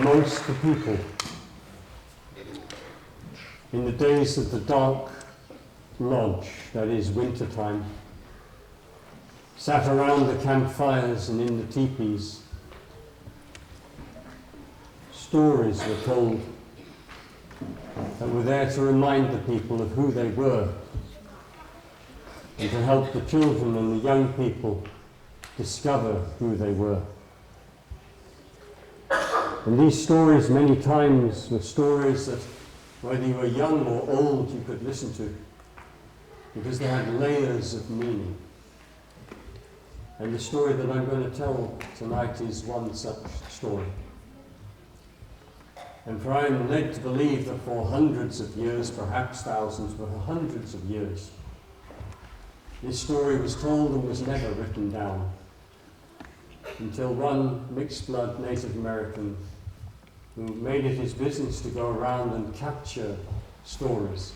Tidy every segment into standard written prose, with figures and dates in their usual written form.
amongst the people. In the days of the dark lodge, that is wintertime, sat around the campfires and in the teepees, stories were told that were there to remind the people of who they were and to help the children and the young people discover who they were. And these stories many times were stories that whether you were young or old you could listen to, because they had layers of meaning. And the story that I'm going to tell tonight is one such story. And for I am led to believe that for hundreds of years, perhaps thousands, but for hundreds of years, this story was told and was never written down until one mixed-blood Native American who made it his business to go around and capture stories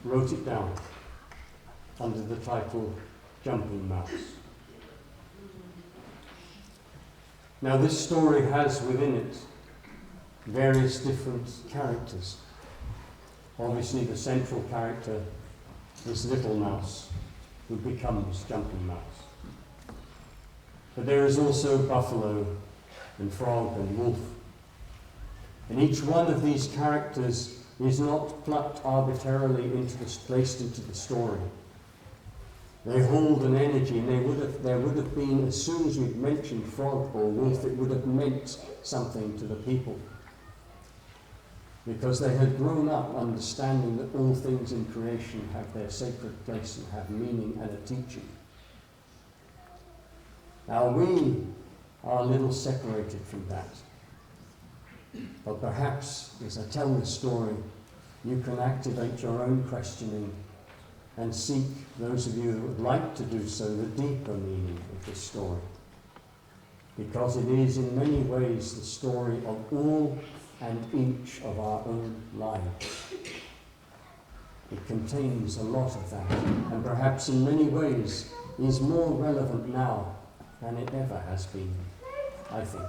wrote it down under the title Jumping Mouse. Now this story has within it various different characters. Obviously the central character is Little Mouse, who becomes Jumping Mouse. But there is also Buffalo and Frog and Wolf. And each one of these characters is not plucked arbitrarily placed into the story. They hold an energy, and there would have been, as soon as we'd mentioned Frog or Wolf, it would have meant something to the people. Because they had grown up understanding that all things in creation have their sacred place and have meaning and a teaching. Now we are a little separated from that. But perhaps, as I tell this story, you can activate your own questioning and seek, those of you who would like to do so, the deeper meaning of this story. Because it is in many ways the story of all and each of our own lives. It contains a lot of that, and perhaps in many ways is more relevant now than it ever has been, I think.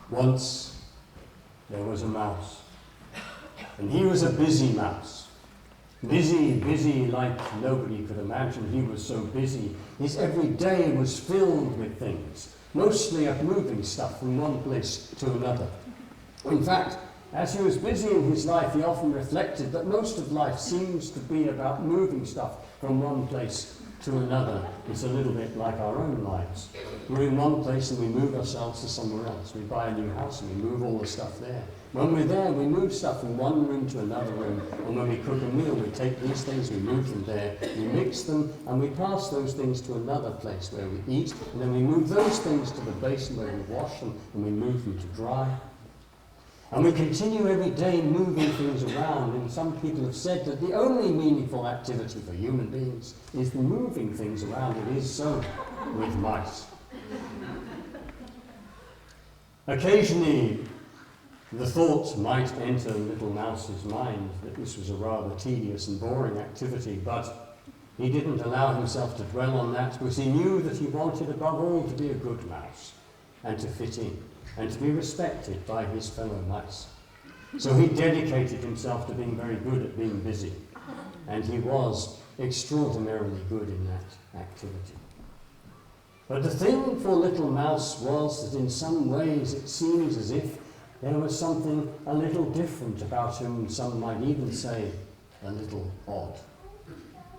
Once there was a mouse, and he was a busy mouse. Busy like nobody could imagine. He was so busy. His every day was filled with things, mostly of moving stuff from one place to another. In fact, as he was busy in his life, he often reflected that most of life seems to be about moving stuff from one place to another. It's a little bit like our own lives. We're in one place and we move ourselves to somewhere else. We buy a new house and we move all the stuff there. When we're there, we move stuff from one room to another room. And when we cook a meal, we take these things, we move them there, we mix them, and we pass those things to another place where we eat. And then we move those things to the basin where we wash them and we move them to dry. And we continue every day moving things around, and some people have said that the only meaningful activity for human beings is moving things around. It is so with mice. Occasionally, the thought might enter Little Mouse's mind that this was a rather tedious and boring activity, but he didn't allow himself to dwell on that, because he knew that he wanted above all to be a good mouse and to fit in, and to be respected by his fellow mice. So he dedicated himself to being very good at being busy, and he was extraordinarily good in that activity. But the thing for Little Mouse was that in some ways it seems as if there was something a little different about him, some might even say a little odd.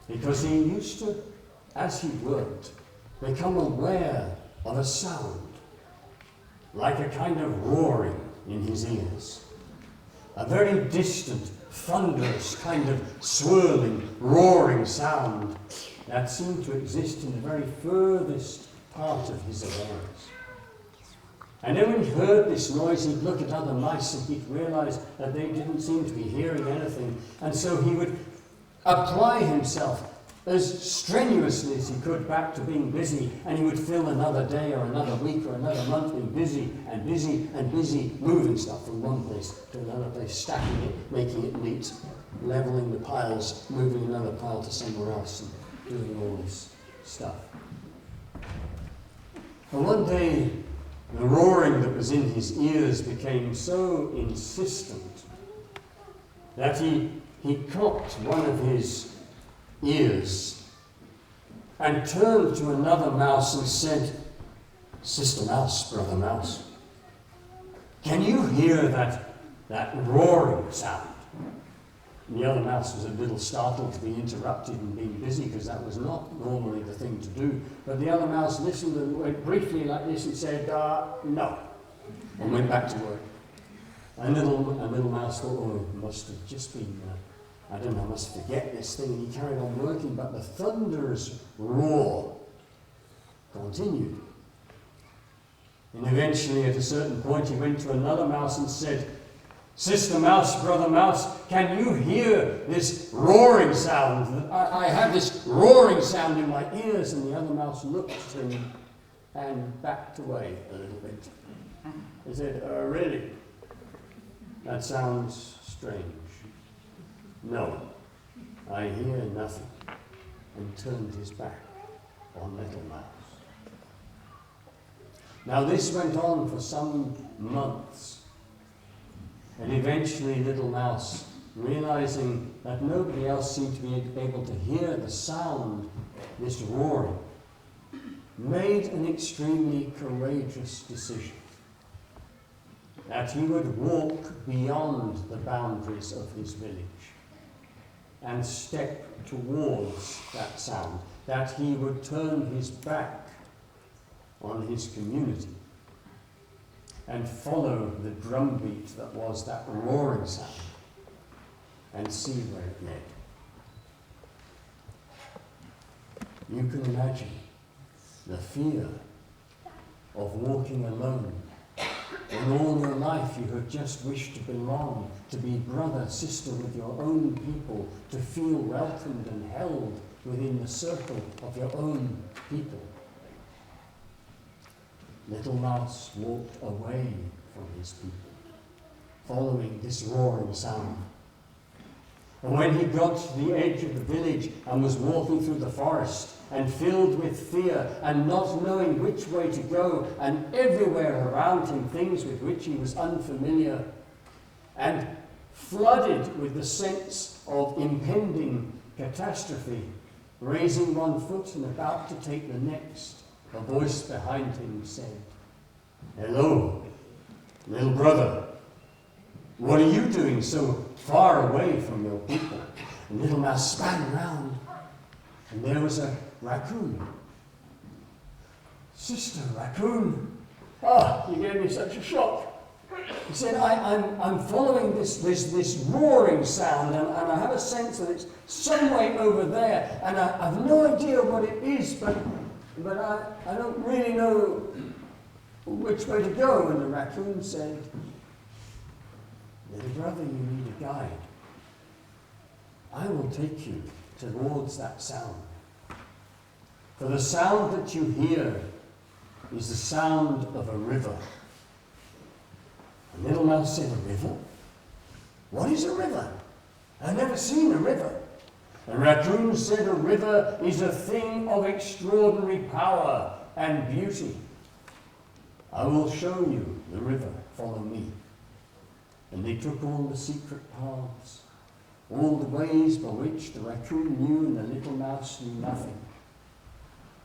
Because he used to, as he worked, become aware of a sound, like a kind of roaring in his ears. A very distant, thunderous, kind of swirling, roaring sound that seemed to exist in the very furthest part of his awareness. And then when he heard this noise, he'd look at other mice and he'd realize that they didn't seem to be hearing anything. And so he would apply himself as strenuously as he could back to being busy, and he would fill another day or another week or another month being busy and busy and busy, moving stuff from one place to another place, stacking it, making it neat. levelling the piles, moving another pile to somewhere else, and doing all this stuff. And one day, the roaring that was in his ears became so insistent that he cocked one of his ears and turned to another mouse and said, "Sister Mouse, Brother Mouse, can you hear that roaring sound?" And the other mouse was a little startled to be interrupted and being busy, because that was not normally the thing to do. But the other mouse listened and went briefly like this and said, "No," and went back to work. And little mouse thought, "Oh, it must have just been, I must forget this thing." And he carried on working, but the thunderous roar continued. And eventually, at a certain point, he went to another mouse and said, "Sister Mouse, Brother Mouse, can you hear this roaring sound? I have this roaring sound in my ears." And the other mouse looked at him and backed away a little bit. He said, "Really? That sounds strange. No, I hear nothing," and turned his back on Little Mouse. Now this went on for some months. And eventually Little Mouse, realizing that nobody else seemed to be able to hear the sound, this roaring, made an extremely courageous decision. That he would walk beyond the boundaries of his village and step towards that sound. That he would turn his back on his community and follow the drumbeat that was that roaring sound and see where it led. You can imagine the fear of walking alone when all your life you have just wished to belong, to be brother, sister with your own people, to feel welcomed and held within the circle of your own people. Little Mouse walked away from his people, following this roaring sound. And when he got to the edge of the village and was walking through the forest and filled with fear and not knowing which way to go, and everywhere around him things with which he was unfamiliar, and flooded with the sense of impending catastrophe, raising one foot and about to take the next, a voice behind him said, "Hello, little brother. What are you doing so far away from your people?" And Little Mouse span round, and there was a raccoon. "Sister Raccoon, you gave me such a shock." He said, I'm following this roaring sound, and I have a sense that it's some way over there, and I've no idea what it is, but I don't really know which way to go." And the raccoon said, "Little brother, you need a guide. I will take you towards that sound. For the sound that you hear is the sound of a river." And Little Mouse said, "A river? What is a river? I've never seen a river." And Raccoon said, "A river is a thing of extraordinary power and beauty. I will show you the river. Follow me." And they took all the secret paths, all the ways by which the raccoon knew and the Little Mouse knew nothing.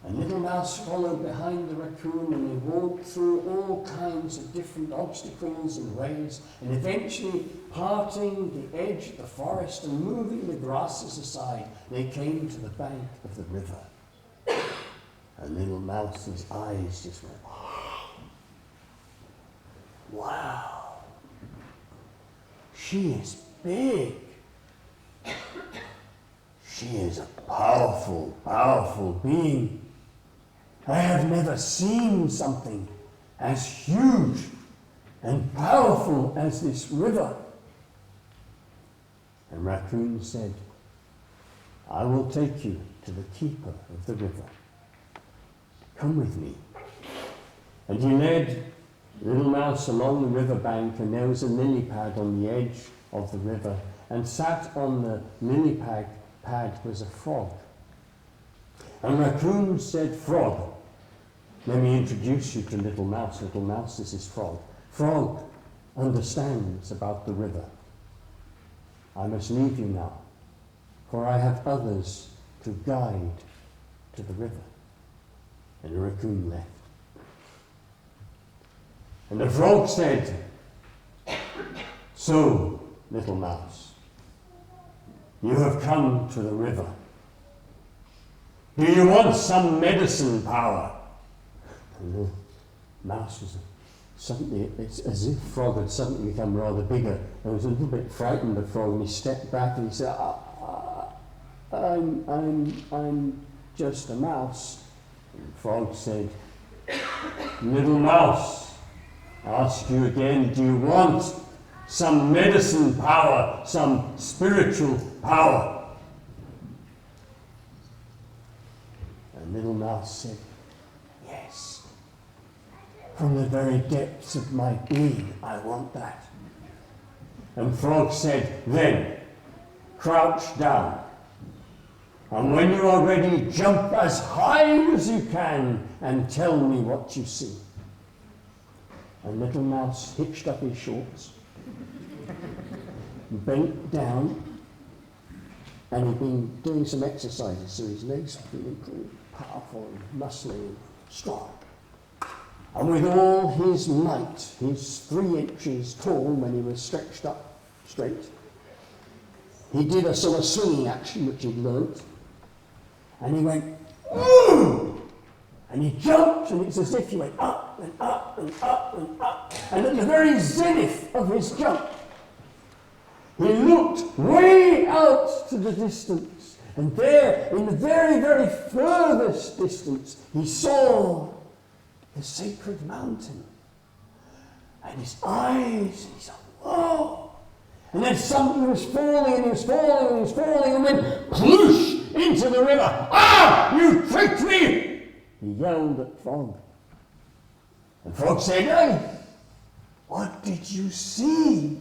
And Little Mouse followed behind the raccoon, and they walked through all kinds of different obstacles and ways, and eventually, parting the edge of the forest and moving the grasses aside, they came to the bank of the river. And Little Mouse's eyes just went, "Wow, she is big. She is a powerful, powerful being. I have never seen something as huge and powerful as this river." And Raccoon said, "I will take you to the keeper of the river. Come with me." And he led Little Mouse along the river bank, and there was a lily pad on the edge of the river. and sat on the lily pad was a frog. And Raccoon said, "Frog, let me introduce you to Little Mouse. Little Mouse, this is Frog. Frog understands about the river. I must leave you now, for I have others to guide to the river." And the raccoon left. And the frog said, "So, Little Mouse, you have come to the river. Do you want some medicine power?" And the mouse was suddenly, it's as if Frog had suddenly become rather bigger, and was a little bit frightened of Frog, and he stepped back and he said, I'm just a mouse." And Frog said, "Little Mouse, I ask you again, do you want some medicine power, some spiritual power?" And Little Mouse said, "Yes. From the very depths of my being, I want that." And Frog said, "Then, crouch down. And when you are ready, jump as high as you can and tell me what you see." And Little Mouse hitched up his shorts, bent down, and he'd been doing some exercises, so his legs were feeling pretty powerful and muscly and strong. And with all his might, he's 3 inches tall when he was stretched up straight, he did a sort of swinging action which he'd learnt, and he went, "Ooh!" And he jumped, and it's as if he went up and up and up and up. And at the very zenith of his jump, he looked way out to the distance. And there, in the very, very furthest distance, he saw the sacred mountain. And his eyes, he said, "Whoa!" And then something was falling, and he was falling, and he was falling, and went ploosh into the river. "Ah! You tricked me!" he yelled at Frog. And Frog said, "Hey, what did you see?"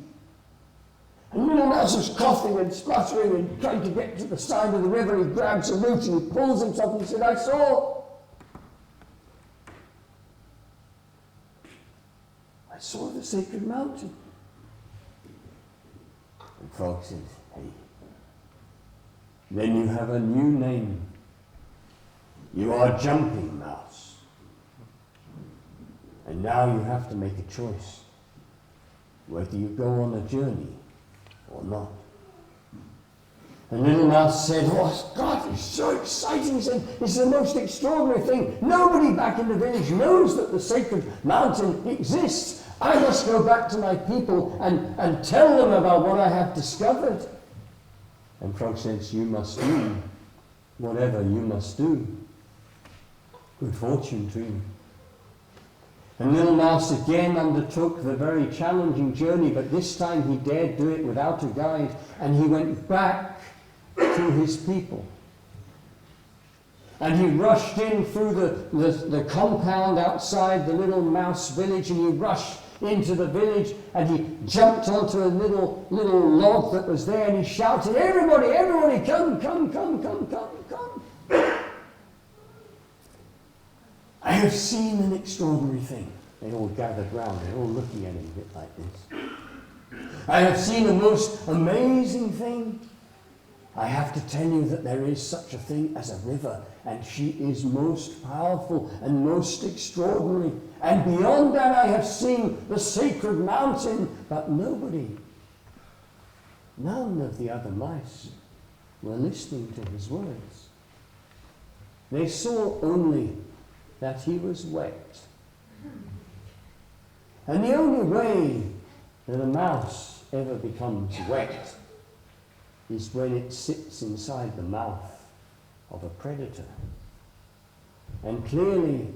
And Little Mouse was coughing and spluttering and trying to get to the side of the river. He grabs a root and he pulls himself and he said, I saw the sacred mountain." And Frog said, "Hey, then you have a new name. You are Jumping Mouse. And now you have to make a choice, whether you go on a journey or not." And Little Mouse said, "Oh God, it's so exciting." He said, "It's the most extraordinary thing. Nobody back in the village knows that the sacred mountain exists. I must go back to my people and tell them about what I have discovered." And Frog says, "You must do whatever you must do. Good fortune to you." And Little Mouse again undertook the very challenging journey, but this time he dared do it without a guide, and he went back to his people. And he rushed in through the compound outside the little mouse village, and he rushed into the village, and he jumped onto a little log that was there, and he shouted, everybody, come. I have seen an extraordinary thing." They all gathered round, they're all looking at him a bit like this. "I have seen a most amazing thing. I have to tell you that there is such a thing as a river, and she is most powerful and most extraordinary. And beyond that I have seen the sacred mountain." But none of the other mice were listening to his words. They saw only that he was wet. And the only way that a mouse ever becomes wet is when it sits inside the mouth of a predator. And clearly,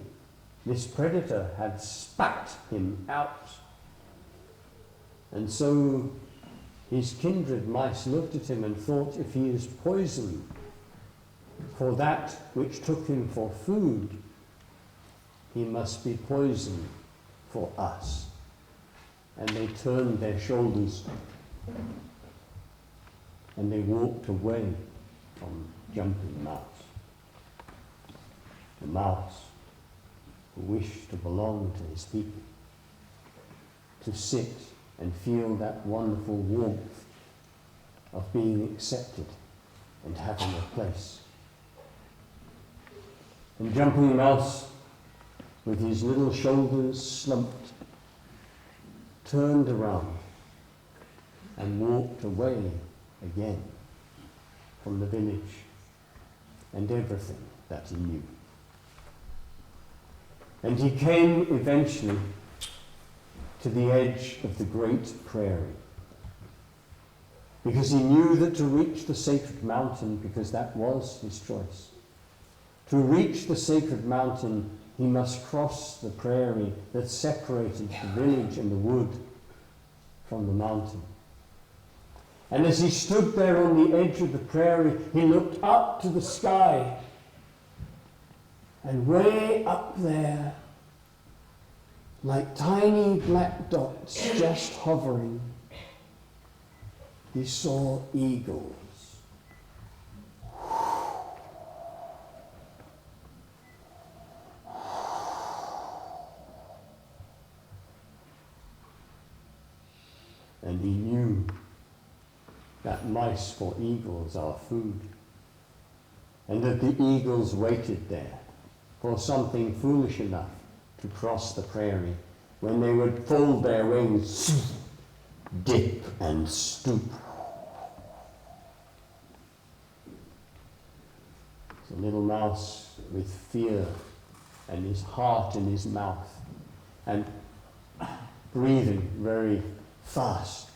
this predator had spat him out. And so his kindred mice looked at him and thought, if he is poisoned for that which took him for food, he must be poisoned for us. And they turned their shoulders and they walked away from Jumping Mouse. The mouse who wished to belong to his people, to sit and feel that wonderful warmth of being accepted and having a place. And Jumping Mouse, with his little shoulders slumped, turned around and walked away again from the village and everything that he knew. And he came eventually to the edge of the great prairie, because he knew that to reach the sacred mountain, because that was his choice, to reach the sacred mountain, he must cross the prairie that separated the village and the wood from the mountain. And as he stood there on the edge of the prairie, he looked up to the sky. And way up there, like tiny black dots just hovering, he saw eagles. And he knew that mice for eagles are food, and that the eagles waited there for something foolish enough to cross the prairie, when they would fold their wings, dip and stoop. The little mouse, with fear and his heart in his mouth, and breathing very fast,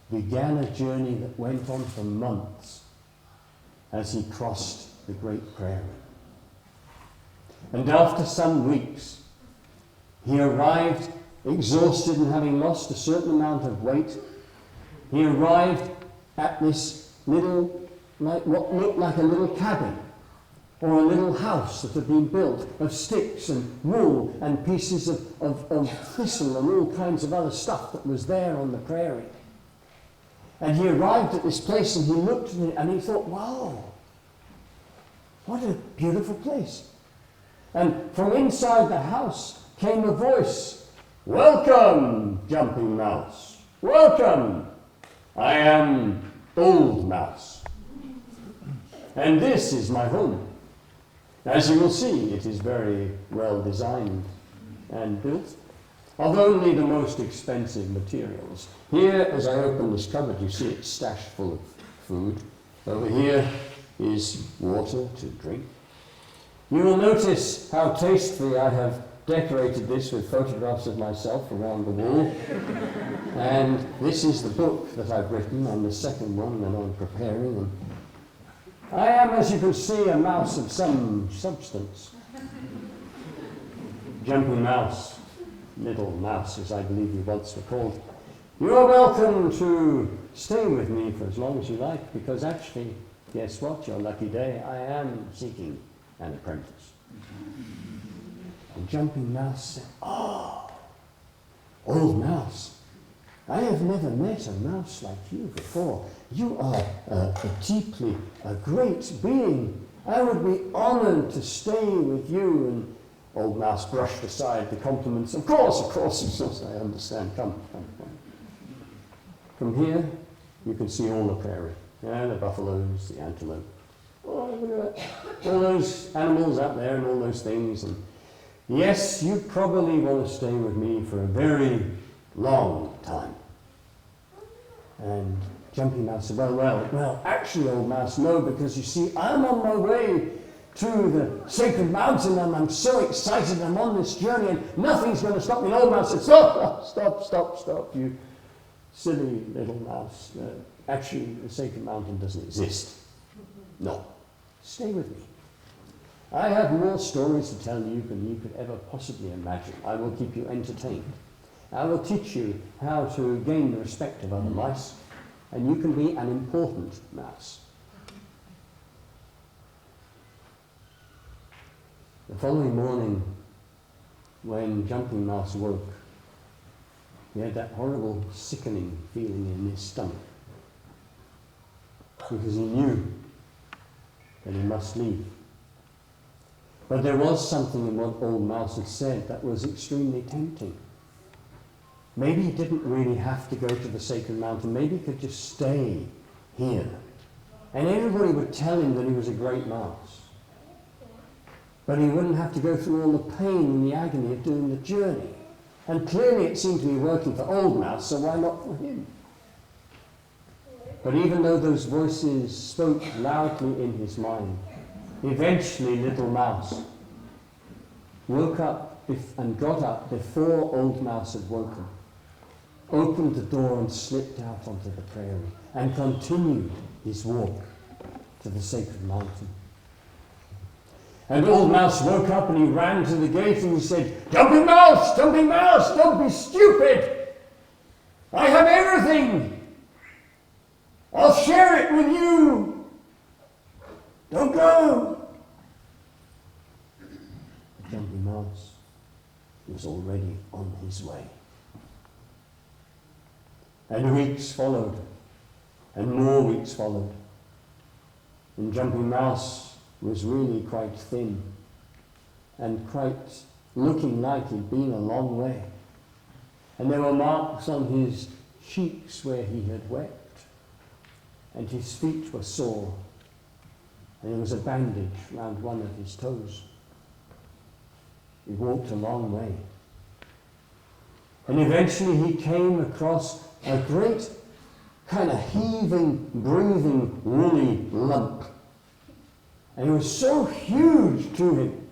began a journey that went on for months as he crossed the great prairie. And after some weeks, he arrived exhausted and having lost a certain amount of weight. He arrived at this little, like what looked like a little cabin, or a little house that had been built of sticks and wool and pieces of thistle and all kinds of other stuff that was there on the prairie. And he arrived at this place and he looked at it and he thought, wow, what a beautiful place. And from inside the house came a voice, "Welcome, Jumping Mouse, welcome. I am Old Mouse, and this is my home. As you will see, it is very well designed and built, of only the most expensive materials. Here, as I open this cupboard, you see it's stashed full of food. Over here is water to drink. You will notice how tastefully I have decorated this with photographs of myself around the wall. And this is the book that I've written on the second one that I'm preparing. And I am, as you can see, a mouse of some substance. Jumping Mouse, Little Mouse, as I believe you once were called. You are welcome to stay with me for as long as you like, because actually, guess what, your lucky day, I am seeking an apprentice. And Jumping Mouse said, "Oh, Old Mouse, I have never met a mouse like you before. You are deeply a great being. I would be honored to stay with you." And Old Mouse brushed aside the compliments. Of course, I understand. Come. From here, you can see all the prairie. Yeah, the buffaloes, the antelope. Oh, look at that. All those animals out there and all those things. And yes, you probably want to stay with me for a very long time. And Jumping Mouse said, well, actually, Old Mouse, no, because you see, I'm on my way to the sacred mountain and I'm so excited, I'm on this journey and nothing's going to stop me. And Old Mouse said, stop, you silly little mouse. Actually, the sacred mountain doesn't exist. No, stay with me. I have more stories to tell you than you could ever possibly imagine. I will keep you entertained. I will teach you how to gain the respect of other mice, and you can be an important mouse. The following morning, when Jumping Mouse woke, he had that horrible, sickening feeling in his stomach. because he knew that he must leave. But there was something in what Old Mouse had said that was extremely tempting. Maybe he didn't really have to go to the sacred mountain. Maybe he could just stay here. And everybody would tell him that he was a great mouse. But he wouldn't have to go through all the pain and the agony of doing the journey. And clearly it seemed to be working for Old Mouse, so why not for him? But even though those voices spoke loudly in his mind, eventually Little Mouse woke up and got up before Old Mouse had woken, opened the door and slipped out onto the prairie and continued his walk to the sacred mountain. And Old Mouse woke up and he ran to the gate and he said, Jumping Mouse, don't be stupid! I have everything! I'll share it with you! Don't go! Jumping Mouse was already on his way. And weeks followed, and more weeks followed. And Jumping Mouse was really quite thin, and quite looking like he'd been a long way. And there were marks on his cheeks where he had wept, and his feet were sore, and there was a bandage round one of his toes. He walked a long way. And eventually he came across a great kind of heaving, breathing, woolly lump. And it was so huge to him.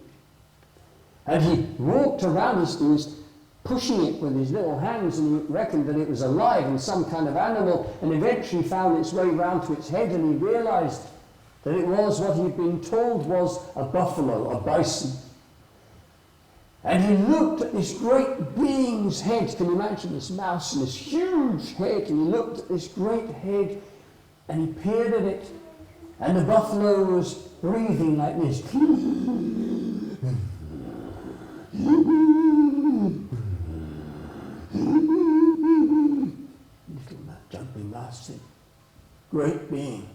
And he walked around, he was pushing it with his little hands, and he reckoned that it was alive and some kind of animal, and eventually found its way round to its head, and he realized that it was what he'd been told was a buffalo, a bison. And he looked at this great being's head. Can you imagine this mouse and this huge head? And he looked at this great head and he peered at it. And the buffalo was breathing like this. Little Jumping Mouse said, Great being,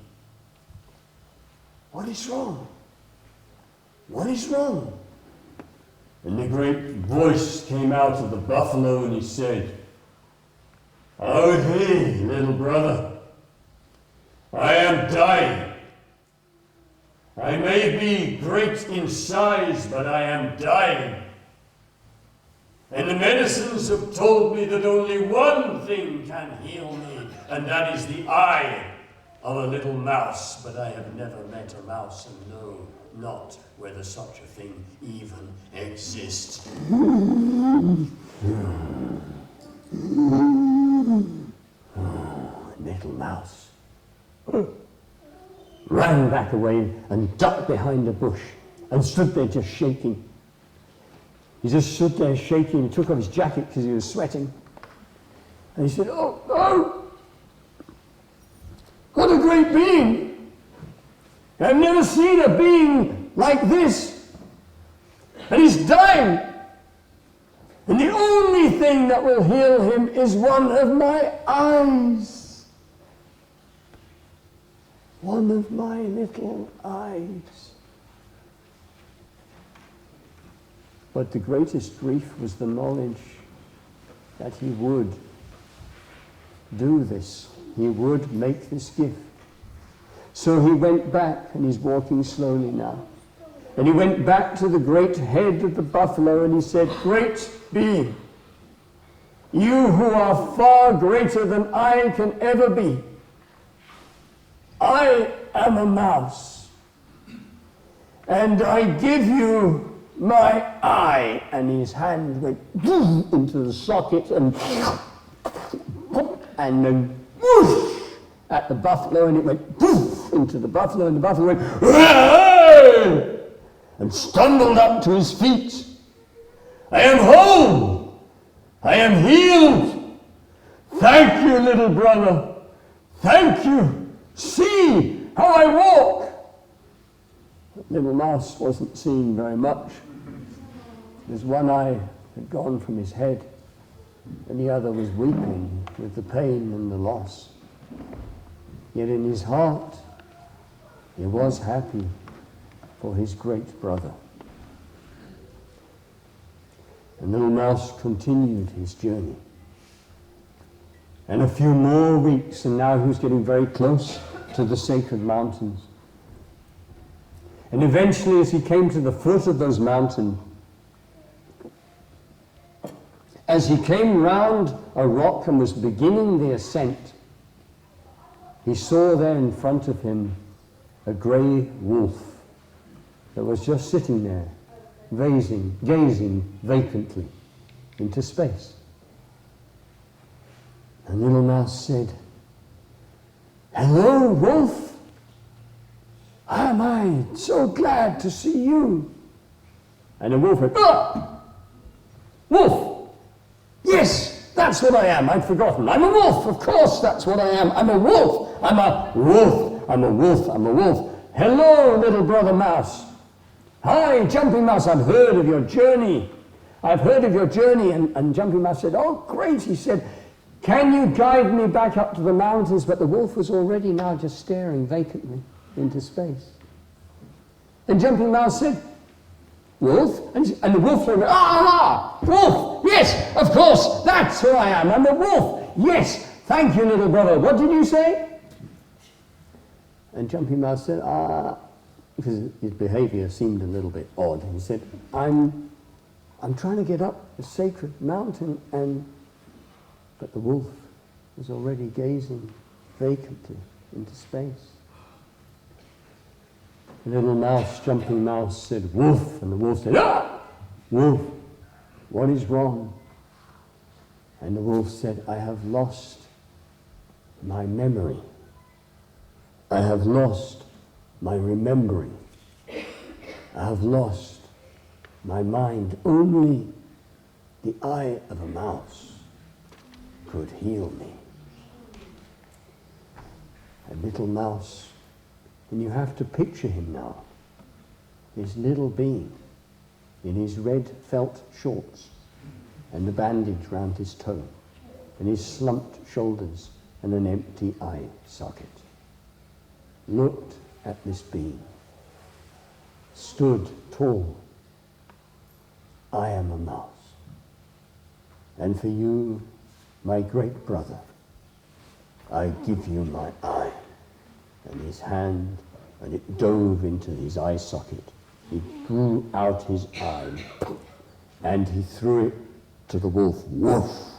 what is wrong? What is wrong? And the great voice came out of the buffalo and he said, Oh, hey, little brother, I am dying. I may be great in size, but I am dying. And the medicines have told me that only one thing can heal me, and that is the eye of a little mouse. But I have never met a mouse and know not whether such a thing even exists. Little mouse ran back away and ducked behind a bush and stood there just shaking. He just stood there shaking. He took off his jacket because he was sweating. And he said, Oh, oh, what a great being. I've never seen a being like this. And he's dying. And the only thing that will heal him is one of my eyes. One of my little eyes. But the greatest grief was the knowledge that he would do this. He would make this gift. So he went back, and he's walking slowly now. And he went back to the great head of the buffalo, and he said, Great being, you who are far greater than I can ever be, I am a mouse, and I give you my eye. And his hand went into the socket and then whoosh at the buffalo, and it went poof into the buffalo, and the buffalo went Aah! And stumbled up to his feet. I am whole. I am healed. Thank you, little brother. Thank you. See how I walk. But little mouse wasn't seeing very much. His one eye had gone from his head, and the other was weeping with the pain and the loss. Yet in his heart, He was happy for his great brother. And little mouse continued his journey. And a few more weeks, and now he was getting very close to the sacred mountains. And eventually, as he came to the foot of those mountains, as he came round a rock and was beginning the ascent, he saw there in front of him a grey wolf that was just sitting there, gazing vacantly into space. And little mouse said, "Hello, wolf. Am I so glad to see you?" And the wolf went, "Ah! Wolf! Yes, that's what I am. I'd forgotten. I'm a wolf. Of course, that's what I am. I'm a wolf. I'm a wolf. I'm a wolf. I'm a wolf. Hello, little brother mouse. Hi, Jumping Mouse. I've heard of your journey. I've heard of your journey." And Jumping Mouse said, "Oh, great." He said, "Can you guide me back up to the mountains?" But the wolf was already now just staring vacantly into space. And Jumping Mouse said, "Wolf?" And the wolf went, "Ah, wolf! Yes, of course, that's who I am. I'm a wolf. Yes, thank you, little brother. What did you say?" And Jumping Mouse said, because his behavior seemed a little bit odd. He said, I'm trying to get up the sacred mountain," but the wolf was already gazing vacantly into space. The little mouse, Jumping Mouse, said, "Wolf," and the wolf said, "Ah! Wolf, what is wrong?" And the wolf said, "I have lost my memory. I have lost my remembering. I have lost my mind. Only the eye of a mouse could heal me." And little mouse, and you have to picture him now, this little being in his red felt shorts and the bandage round his toe and his slumped shoulders and an empty eye socket, looked at this being, stood tall. "I am a mouse, and for you, my great brother, I give you my eye." And his hand, and it dove into his eye socket. He drew out his eye, and he threw it to the wolf. Woof!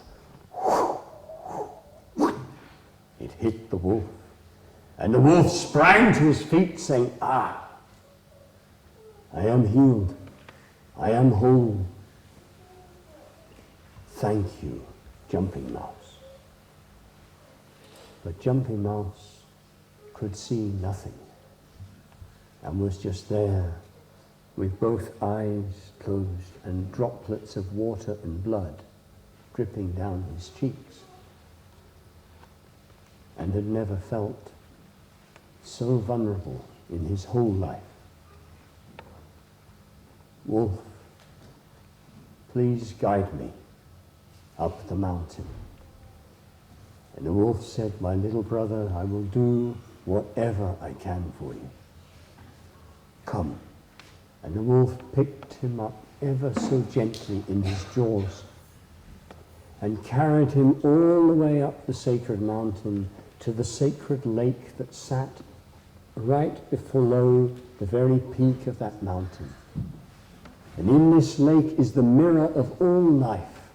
It hit the wolf, and the wolf sprang to his feet, saying, "Ah, I am healed. I am whole. Thank you, Jumping Mouse." But Jumping Mouse could see nothing, and was just there with both eyes closed and droplets of water and blood dripping down his cheeks, and had never felt so vulnerable in his whole life. "Wolf, please guide me up the mountain." And the wolf said, "My little brother, I will do whatever I can for you. Come." And the wolf picked him up ever so gently in his jaws and carried him all the way up the sacred mountain to the sacred lake that sat right below the very peak of that mountain. And in this lake is the mirror of all life,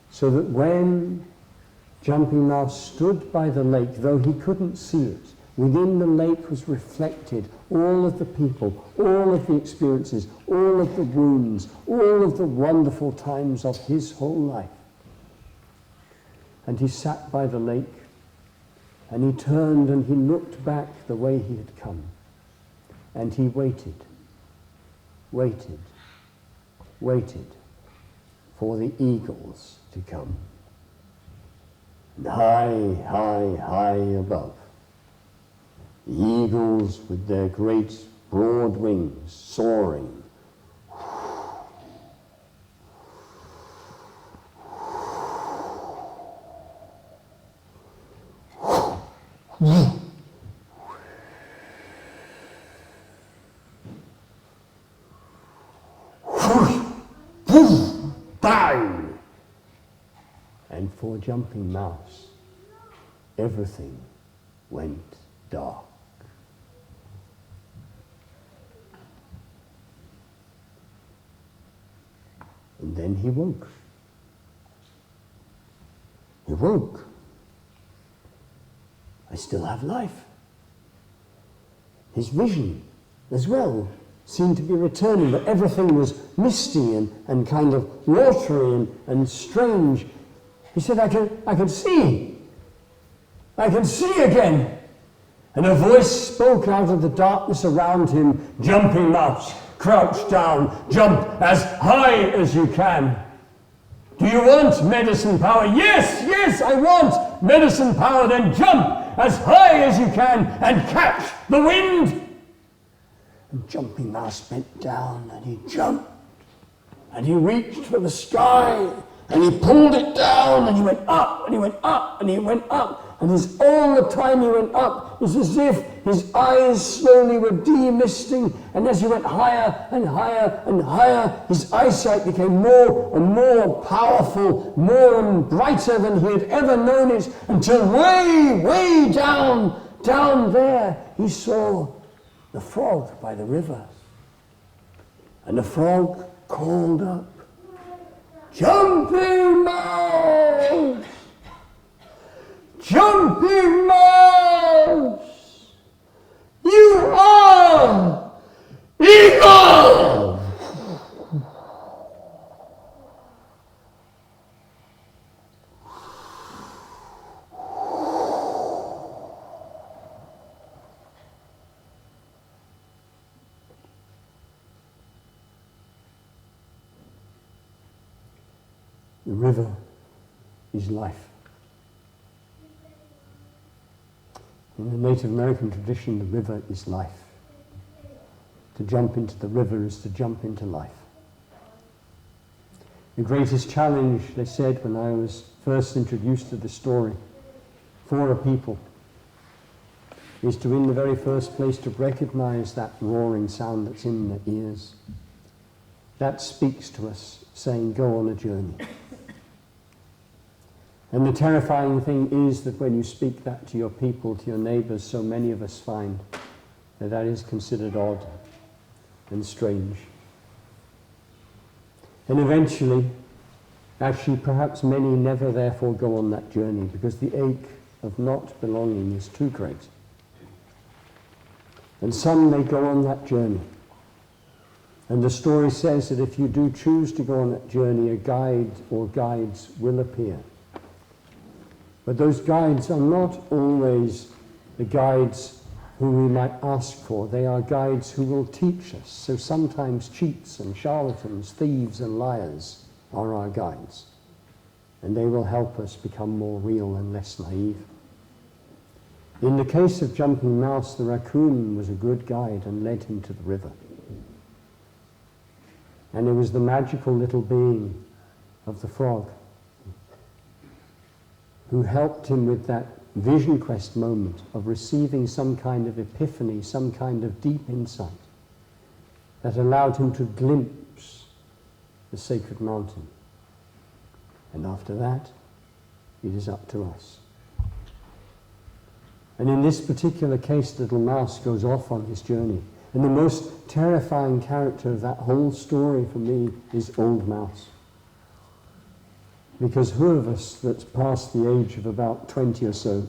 so that when Jumping Mouse stood by the lake, though he couldn't see it, within the lake was reflected all of the people, all of the experiences, all of the wounds, all of the wonderful times of his whole life. And he sat by the lake, and he turned and he looked back the way he had come, and he waited for the eagles to come. And high above, the eagles with their great broad wings soaring. bang! And for Jumping Mouse, everything went dark. And then he woke. He woke. I still have life. His vision as well seemed to be returning, but everything was misty and kind of watery and strange. He said, I can see. I can see again. And a voice spoke out of the darkness around him, Jumping Mouse, crouch down, jump as high as you can. Do you want medicine power? Yes, yes, I want medicine power. Then jump as high as you can and catch the wind. And Jumping Mouse bent down and he jumped and he reached for the sky and he pulled it down and he went up and he went up and he went up. And all the time he went up, it's as if his eyes slowly were demisting, and as he went higher and higher and higher, his eyesight became more and more powerful, more and brighter than he had ever known it, until way, way down there, he saw the frog by the river. And the frog called up, Jumping Mouse! Jumping Mouse! You are eagle! The river is life. In the Native American tradition, the river is life. To jump into the river is to jump into life. The greatest challenge, they said when I was first introduced to the story, for a people, is to, in the very first place, to recognize that roaring sound that's in their ears. That speaks to us, saying, go on a journey. And the terrifying thing is that when you speak that to your people, to your neighbors, so many of us find that that is considered odd and strange. And eventually, actually perhaps many never therefore go on that journey because the ache of not belonging is too great. And some may go on that journey. And the story says that if you do choose to go on that journey, a guide or guides will appear. But those guides are not always the guides who we might ask for. They are guides who will teach us. So sometimes cheats and charlatans, thieves and liars are our guides. And they will help us become more real and less naive. In the case of Jumping Mouse, the raccoon was a good guide and led him to the river. And it was the magical little being of the frog who helped him with that vision quest moment of receiving some kind of epiphany, some kind of deep insight that allowed him to glimpse the sacred mountain. And after that, it is up to us. And in this particular case, little mouse goes off on his journey. And the most terrifying character of that whole story for me is Old Mouse. Because who of us that's past the age of about 20 or so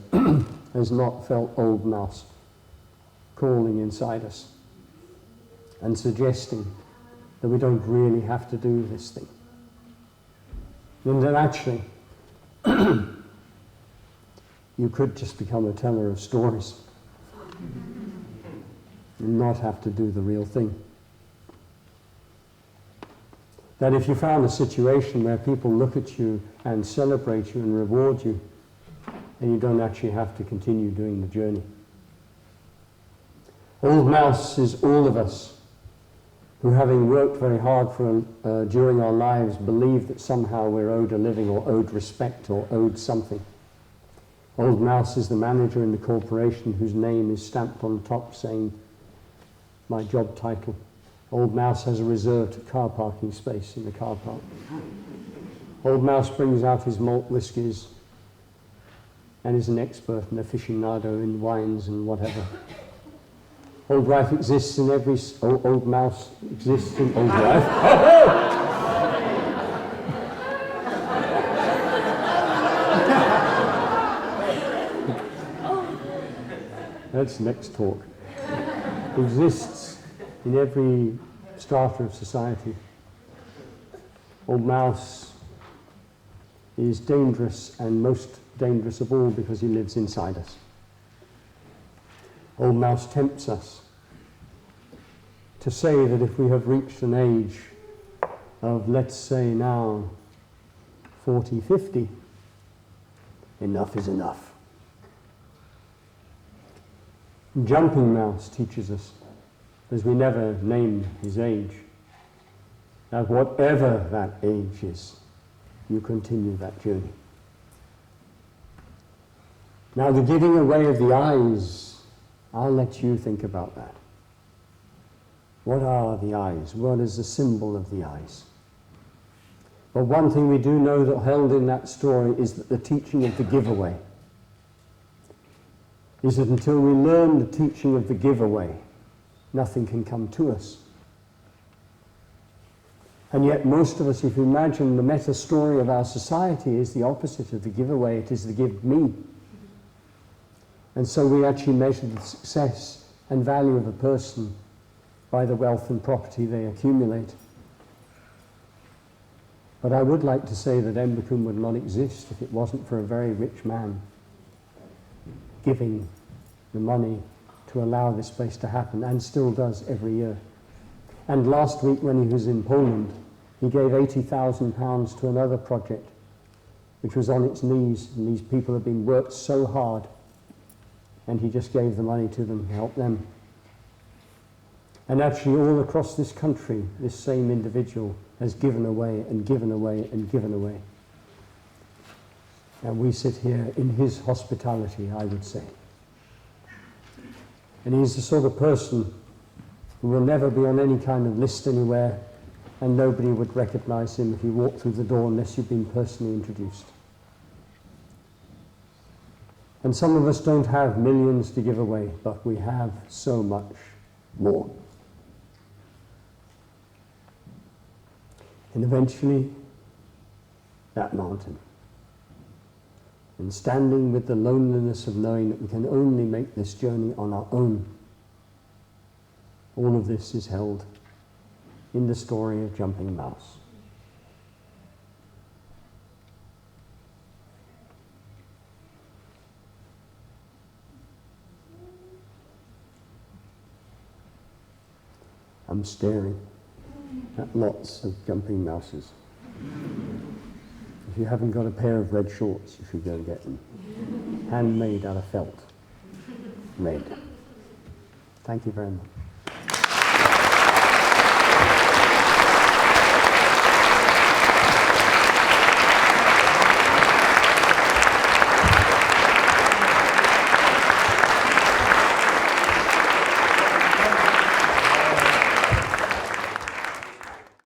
has not felt Old Mouse calling inside us and suggesting that we don't really have to do this thing? And that actually you could just become a teller of stories and not have to do the real thing. That if you found a situation where people look at you and celebrate you and reward you, then you don't actually have to continue doing the journey. Old Mouse is all of us who, having worked very hard during our lives, believe that somehow we're owed a living or owed respect or owed something. Old Mouse is the manager in the corporation whose name is stamped on top saying, my job title. Old Mouse has a reserved car parking space in the car park. Old Mouse brings out his malt whiskies and is an expert and aficionado in wines and whatever. Old Wife exists in every... Old Mouse exists in Old Wife. That's next talk. Exists in every strata of society. Old Mouse is dangerous, and most dangerous of all because he lives inside us. Old Mouse tempts us to say that if we have reached an age of, let's say now, 40, 50, enough is enough. Jumping Mouse teaches us, as we never name his age, that whatever that age is, you continue that journey. Now, the giving away of the eyes, I'll let you think about that. What are the eyes? What is the symbol of the eyes? But one thing we do know that held in that story is that the teaching of the giveaway is that until we learn the teaching of the giveaway, nothing can come to us. And yet most of us, if you imagine the meta story of our society, is the opposite of the giveaway. It is the give me. And so we actually measure the success and value of a person by the wealth and property they accumulate. But I would like to say that Embacombe would not exist if it wasn't for a very rich man giving the money to allow this place to happen, and still does every year. And last week when he was in Poland, he gave £80,000 to another project which was on its knees, and these people have been worked so hard, and he just gave the money to them to help them. And actually all across this country, this same individual has given away and given away and given away. And we sit here in his hospitality, I would say. And he's the sort of person who will never be on any kind of list anywhere, and nobody would recognize him if he walked through the door unless you've been personally introduced. And some of us don't have millions to give away, but we have so much more. And eventually, that mountain. And standing with the loneliness of knowing that we can only make this journey on our own. All of this is held in the story of Jumping Mouse. I'm staring at lots of jumping mouses. If you haven't got a pair of red shorts, you should go and get them. Handmade out of felt. Red. Thank you very much.